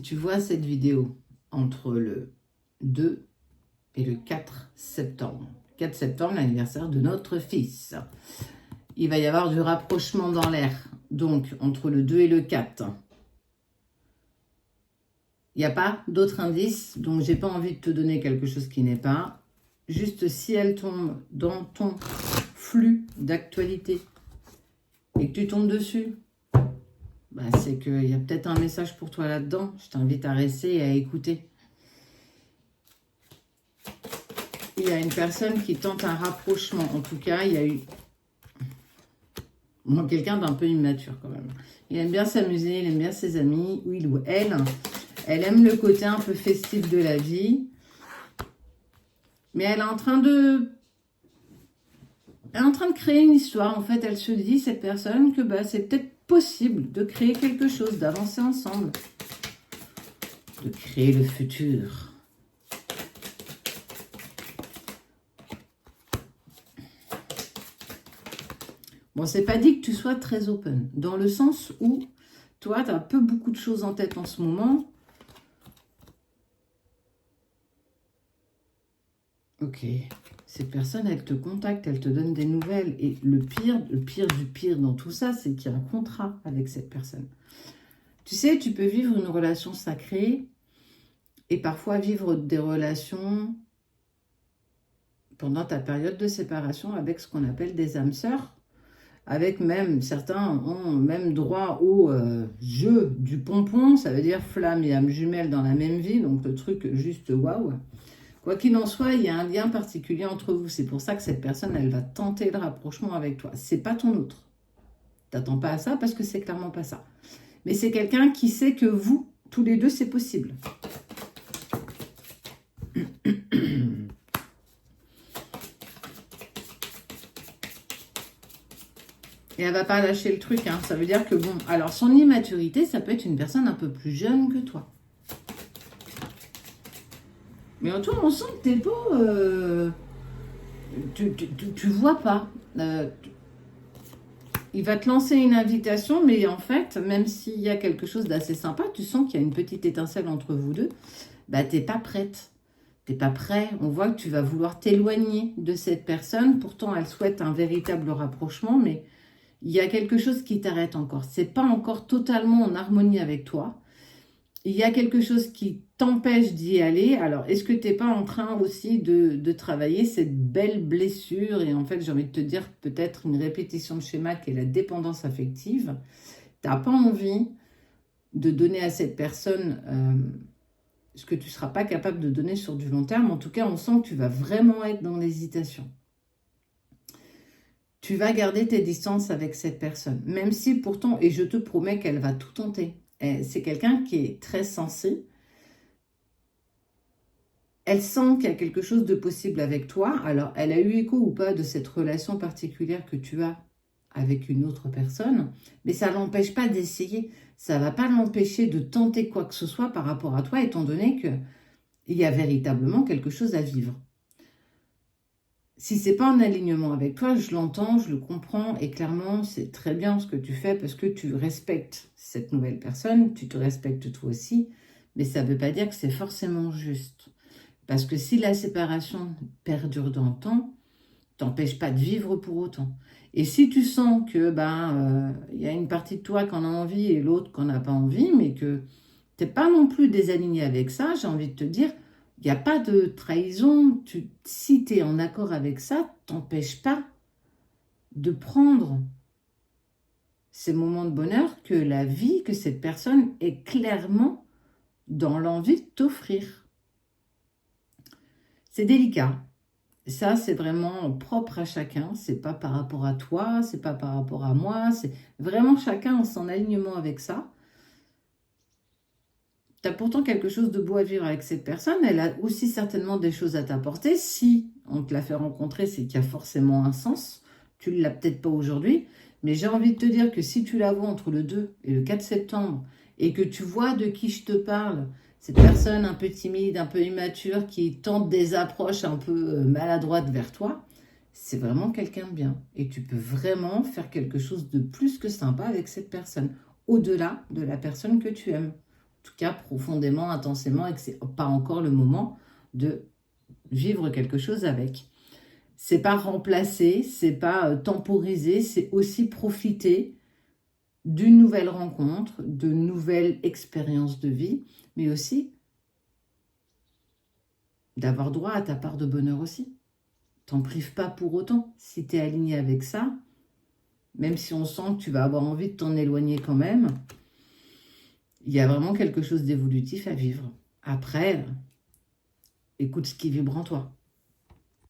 Tu vois cette vidéo entre le 2 et le 4 septembre. 4 septembre, l'anniversaire de notre fils. Il va y avoir du rapprochement dans l'air. Donc, entre le 2 et le 4. Il n'y a pas d'autres indices, donc j'ai pas envie de te donner quelque chose qui n'est pas. Juste si elle tombe dans ton flux d'actualité et que tu tombes dessus, bah, c'est qu'il y a peut-être un message pour toi là-dedans. Je t'invite à rester et à écouter. Il y a une personne qui tente un rapprochement. En tout cas, il y a eu quelqu'un d'un peu immature quand même. Il aime bien s'amuser, il aime bien ses amis. Oui, ou elle aime le côté un peu festif de la vie. Mais elle est en train de... créer une histoire. En fait, elle se dit, cette personne, que bah, c'est peut-être possible de créer quelque chose, d'avancer ensemble. De créer le futur. Bon, c'est pas dit que tu sois très open, dans le sens où, toi, tu as beaucoup de choses en tête en ce moment. Ok, cette personne, elle te contacte, elle te donne des nouvelles. Et le pire du pire dans tout ça, c'est qu'il y a un contrat avec cette personne. Tu sais, tu peux vivre une relation sacrée et parfois vivre des relations pendant ta période de séparation avec ce qu'on appelle des âmes sœurs. Avec même, certains ont même droit au jeu du pompon, ça veut dire flamme et âme jumelle dans la même vie, donc le truc juste waouh. Quoi qu'il en soit, il y a un lien particulier entre vous, c'est pour ça que cette personne, elle va tenter le rapprochement avec toi. C'est pas ton autre. T'attends pas à ça parce que c'est clairement pas ça. Mais c'est quelqu'un qui sait que vous, tous les deux, c'est possible. Et elle va pas lâcher le truc, hein. Ça veut dire que bon, alors son immaturité, ça peut être une personne un peu plus jeune que toi. Mais en toi, on sent que t'es pas... tu vois pas. Il va te lancer une invitation, mais en fait, même s'il y a quelque chose d'assez sympa, tu sens qu'il y a une petite étincelle entre vous deux, bah t'es pas prête. T'es pas prêt. On voit que tu vas vouloir t'éloigner de cette personne. Pourtant, elle souhaite un véritable rapprochement, mais il y a quelque chose qui t'arrête encore. C'est pas encore totalement en harmonie avec toi. Il y a quelque chose qui t'empêche d'y aller. Alors, est-ce que tu n'es pas en train aussi de travailler cette belle blessure? Et en fait, j'ai envie de te dire peut-être une répétition de schéma qui est la dépendance affective. Tu n'as pas envie de donner à cette personne ce que tu ne seras pas capable de donner sur du long terme. En tout cas, on sent que tu vas vraiment être dans l'hésitation. Tu vas garder tes distances avec cette personne. Même si pourtant, et je te promets qu'elle va tout tenter. C'est quelqu'un qui est très sensé. Elle sent qu'il y a quelque chose de possible avec toi. Alors, elle a eu écho ou pas de cette relation particulière que tu as avec une autre personne, mais ça ne l'empêche pas d'essayer. Ça ne va pas l'empêcher de tenter quoi que ce soit par rapport à toi, étant donné qu'il y a véritablement quelque chose à vivre. Si ce n'est pas en alignement avec toi, je l'entends, je le comprends, et clairement, c'est très bien ce que tu fais parce que tu respectes cette nouvelle personne, tu te respectes toi aussi, mais ça ne veut pas dire que c'est forcément juste. Parce que si la séparation perdure dans le temps, t'empêche pas de vivre pour autant. Et si tu sens que y a une partie de toi qui en a envie et l'autre qui n'en a pas envie, mais que tu n'es pas non plus désaligné avec ça, j'ai envie de te dire, il n'y a pas de trahison. Si tu es en accord avec ça, t'empêche pas de prendre ces moments de bonheur que la vie, que cette personne est clairement dans l'envie de t'offrir. C'est délicat. Ça, c'est vraiment propre à chacun. C'est pas par rapport à toi, c'est pas par rapport à moi. C'est vraiment chacun en son alignement avec ça. Tu as pourtant quelque chose de beau à vivre avec cette personne. Elle a aussi certainement des choses à t'apporter. Si on te l'a fait rencontrer, c'est qu'il y a forcément un sens. Tu ne l'as peut-être pas aujourd'hui. Mais j'ai envie de te dire que si tu la vois entre le 2 et le 4 septembre et que tu vois de qui je te parle, cette personne un peu timide, un peu immature, qui tente des approches un peu maladroites vers toi, c'est vraiment quelqu'un de bien. Et tu peux vraiment faire quelque chose de plus que sympa avec cette personne, au-delà de la personne que tu aimes. tout cas profondément, intensément, et que c'est pas encore le moment de vivre quelque chose avec. C'est pas remplacer, c'est pas temporiser, c'est aussi profiter d'une nouvelle rencontre, de nouvelles expériences de vie, mais aussi d'avoir droit à ta part de bonheur aussi. T'en prives pas pour autant. Si tu es aligné avec ça, même si on sent que tu vas avoir envie de t'en éloigner quand même, il y a vraiment quelque chose d'évolutif à vivre. Après, écoute ce qui vibre en toi.